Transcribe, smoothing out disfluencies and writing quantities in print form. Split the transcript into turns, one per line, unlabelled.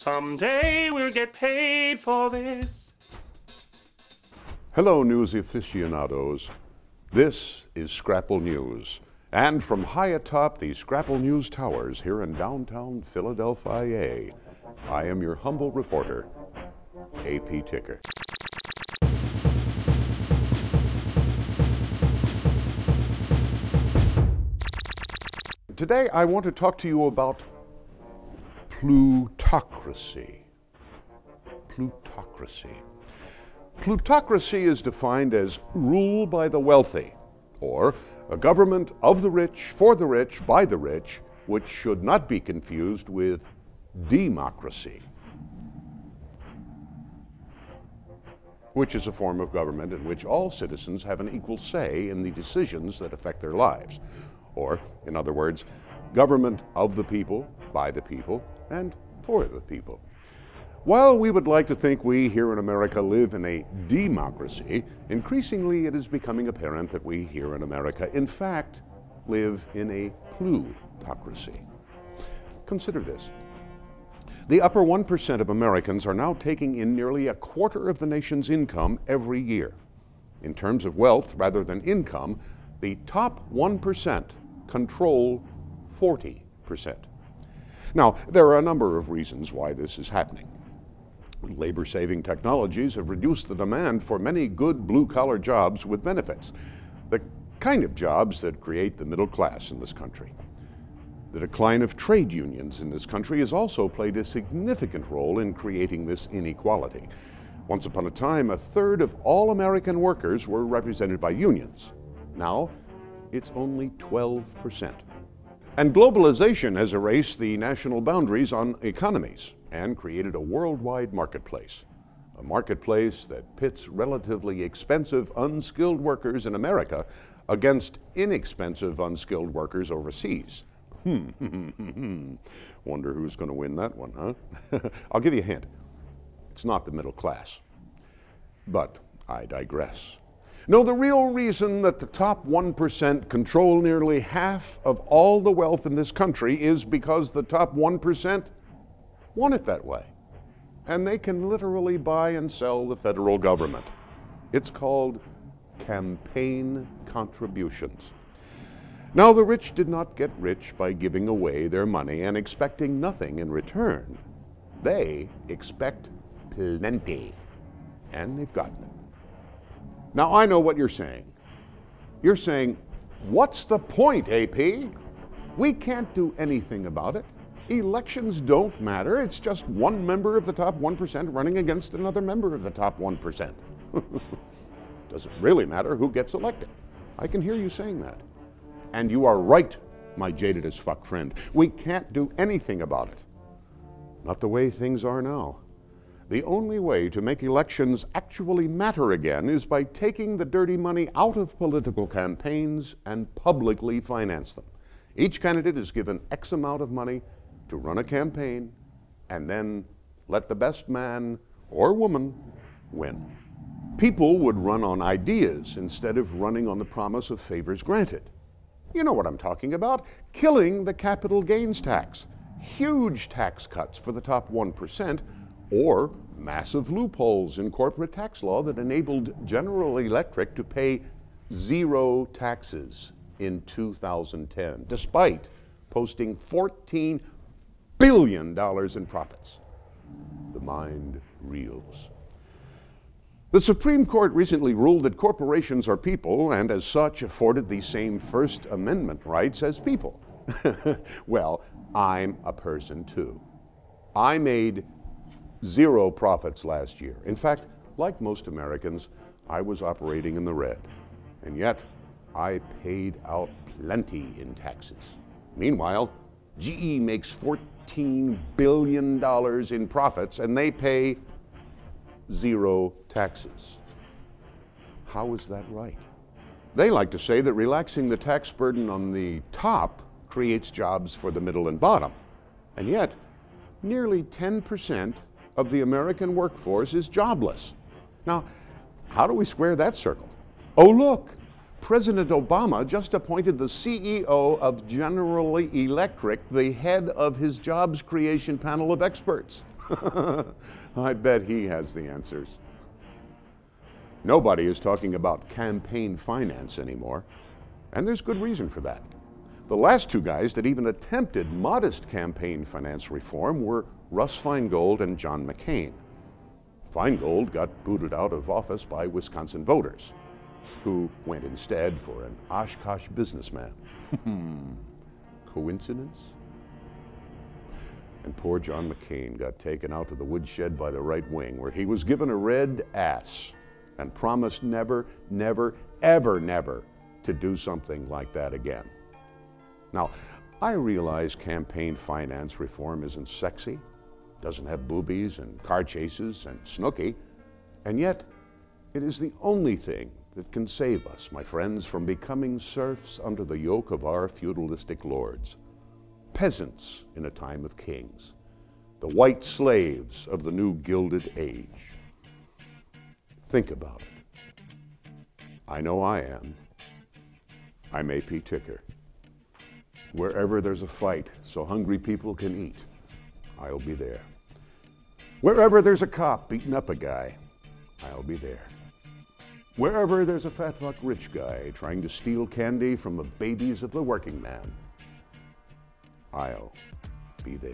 Someday we'll get paid for this.
Hello, news aficionados. This is Scrapple News. And from high atop the Scrapple News Towers here in downtown Philadelphia, I am your humble reporter, A.P. Ticker. Today I want to talk to you about plutocracy. Plutocracy. Plutocracy is defined as rule by the wealthy, or a government of the rich, for the rich, by the rich, which should not be confused with democracy, which is a form of government in which all citizens have an equal say in the decisions that affect their lives. Or, in other words, government of the people, by the people, and for the people. While we would like to think we here in America live in a democracy, increasingly it is becoming apparent that we here in America, in fact, live in a plutocracy. Consider this. The upper 1% of Americans are now taking in nearly a quarter of the nation's income every year. In terms of wealth rather than income, the top 1% control 40%. Now, there are a number of reasons why this is happening. Labor-saving technologies have reduced the demand for many good blue-collar jobs with benefits, the kind of jobs that create the middle class in this country. The decline of trade unions in this country has also played a significant role in creating this inequality. Once upon a time, a third of all American workers were represented by unions. Now, it's only 12%. And globalization has erased the national boundaries on economies and created a worldwide marketplace. A marketplace that pits relatively expensive, unskilled workers in America against inexpensive, unskilled workers overseas. Wonder who's going to win that one, huh? I'll give you a hint. It's not the middle class. But I digress. No, the real reason that the top 1% control nearly half of all the wealth in this country is because the top 1% want it that way. And they can literally buy and sell the federal government. It's called campaign contributions. Now, the rich did not get rich by giving away their money and expecting nothing in return. They expect plenty, and they've gotten it. Now, I know what you're saying. You're saying, what's the point, AP? We can't do anything about it. Elections don't matter. It's just one member of the top 1% running against another member of the top 1%. Doesn't really matter who gets elected. I can hear you saying that. And you are right, my jaded as fuck friend. We can't do anything about it. Not the way things are now. The only way to make elections actually matter again is by taking the dirty money out of political campaigns and publicly finance them. Each candidate is given X amount of money to run a campaign, and then let the best man or woman win. People would run on ideas instead of running on the promise of favors granted. You know what I'm talking about. Killing the capital gains tax, huge tax cuts for the top 1%, or massive loopholes in corporate tax law that enabled General Electric to pay zero taxes in 2010, despite posting $14 billion in profits. The mind reels. The Supreme Court recently ruled that corporations are people and as such afforded the same First Amendment rights as people. Well, I'm a person too. I made zero profits last year. In fact, like most Americans, I was operating in the red. And yet, I paid out plenty in taxes. Meanwhile, GE makes $14 billion in profits and they pay zero taxes. How is that right? They like to say that relaxing the tax burden on the top creates jobs for the middle and bottom. And yet, nearly 10% of the American workforce is jobless. Now, how do we square that circle? Oh, look, President Obama just appointed the CEO of General Electric the head of his jobs creation panel of experts. I bet he has the answers. Nobody is talking about campaign finance anymore, and there's good reason for that. The last two guys that even attempted modest campaign finance reform were Russ Feingold and John McCain. Feingold got booted out of office by Wisconsin voters, who went instead for an Oshkosh businessman. Coincidence? And poor John McCain got taken out to the woodshed by the right wing, where he was given a red ass and promised never, never, ever, never to do something like that again. Now, I realize campaign finance reform isn't sexy, doesn't have boobies and car chases and snooky, and yet it is the only thing that can save us, my friends, from becoming serfs under the yoke of our feudalistic lords, peasants in a time of kings, the white slaves of the new Gilded Age. Think about it. I know I am. I'm A.P. Ticker. Wherever there's a fight so hungry people can eat, I'll be there. Wherever there's a cop beating up a guy, I'll be there. Wherever there's a fat fuck rich guy trying to steal candy from the babies of the working man, I'll be there.